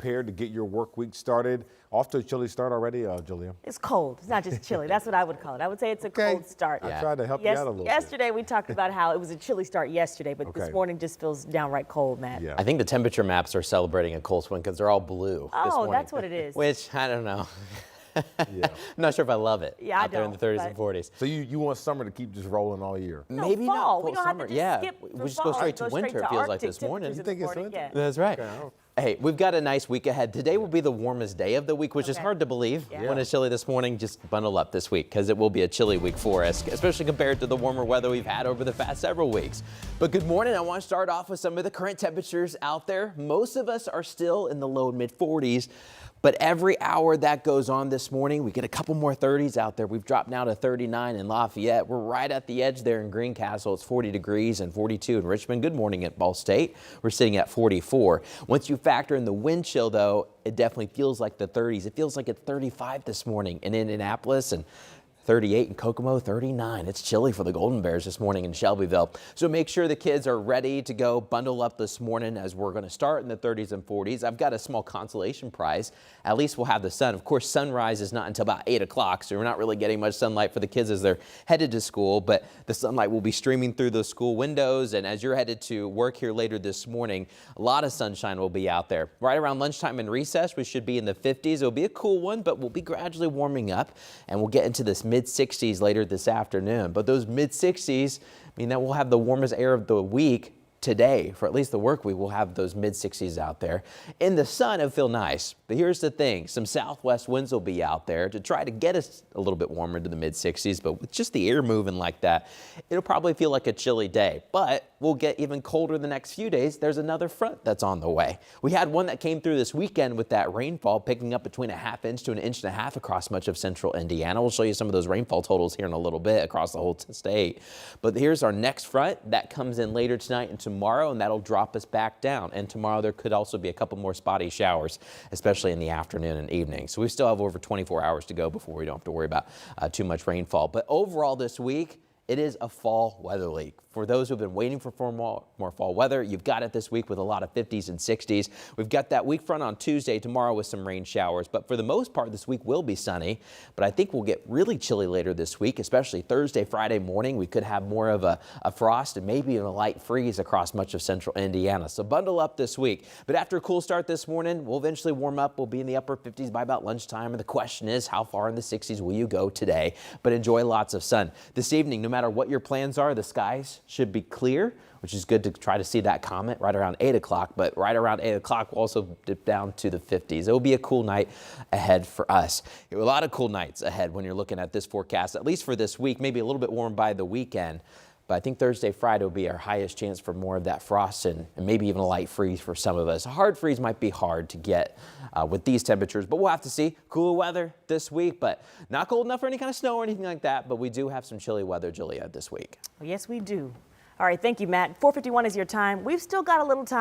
prepared to get your work week started. Off to a chilly start already, Julia? It's cold. It's not just chilly. That's what I would call it. I would say it's a cold start. I tried to help you out a little bit. Yesterday we talked about how it was a chilly start yesterday, but this morning just feels downright cold, Matt. I think the temperature maps are celebrating a cold swing because they're all blue this morning. That's what it is. Which, I don't know. I'm not sure if I love it. Yeah, out there in the 30s and 40s. So you want summer to keep just rolling all year? No, Maybe fall. not We don't summer. have to just skip we just go straight to winter. It feels like this morning. You think it's winter? Yeah. That's right. Okay. Hey, we've got a nice week ahead. Today will be the warmest day of the week, which is hard to believe when it's chilly this morning. Just bundle up this week because it will be a chilly week for us, especially compared to the warmer weather we've had over the past several weeks. But good morning. I want to start off with some of the current temperatures out there. Most of us are still in the low mid 40s. But every hour that goes on this morning, we get a couple more 30s out there. We've dropped now to 39 in Lafayette. We're right at the edge there in Greencastle. It's 40 degrees and 42 in Richmond. Good morning at Ball State. We're sitting at 44. Once you factor in the wind chill, though, it definitely feels like the 30s. It feels like it's 35 this morning in Indianapolis and 38 in Kokomo, 39. It's chilly for the Golden Bears this morning in Shelbyville. So make sure the kids are ready to go bundle up this morning as we're going to start in the 30s and 40s. I've got a small consolation prize. At least we'll have the sun. Of course, sunrise is not until about 8 o'clock, so we're not really getting much sunlight for the kids as they're headed to school, but the sunlight will be streaming through the school windows, and as you're headed to work here later this morning, a lot of sunshine will be out there. Right around lunchtime and recess, we should be in the 50s. It'll be a cool one, but we'll be gradually warming up, and we'll get into this mid-60s later this afternoon. But those mid-60s mean that we'll have the warmest air of the week today. For at least the work week, we'll have those mid-60s out there. In the sun, it'll feel nice. But here's the thing. Some southwest winds will be out there to try to get us a little bit warmer to the mid-60s. But with just the air moving like that, it'll probably feel like a chilly day. But we'll get even colder the next few days. There's another front that's on the way. We had one that came through this weekend with that rainfall, picking up between a ½ inch to an inch and a half across much of central Indiana. We'll show you some of those rainfall totals here in a little bit across the whole state. But here's our next front that comes in later tonight and tomorrow, and that'll drop us back down. And tomorrow there could also be a couple more spotty showers, especially in the afternoon and evening. So we still have over 24 hours to go before we don't have to worry about too much rainfall. But overall this week, it is a fall weather week. For those who've been waiting for more fall weather, you've got it this week with a lot of 50s and 60s. We've got that week front on Tuesday, tomorrow with some rain showers. But for the most part, this week will be sunny. But I think we'll get really chilly later this week, especially Thursday, Friday morning. We could have more of a frost and maybe even a light freeze across much of central Indiana. So bundle up this week. But after a cool start this morning, we'll eventually warm up. We'll be in the upper 50s by about lunchtime. And the question is, how far in the 60s will you go today? But enjoy lots of sun. This evening, no matter what your plans are, the skies should be clear, which is good to try to see that comet right around 8 o'clock. But right around 8 o'clock, we'll also dip down to the 50s. It will be a cool night ahead for us. A lot of cool nights ahead when you're looking at this forecast, at least for this week, maybe a little bit warm by the weekend. But I think Thursday, Friday will be our highest chance for more of that frost and maybe even a light freeze for some of us. A hard freeze might be hard to get with these temperatures, but we'll have to see. Cool weather this week, but not cold enough for any kind of snow or anything like that. But we do have some chilly weather, Julia, this week. Well, yes, we do. All right, thank you, Matt. 4:51 is your time. We've still got a little time.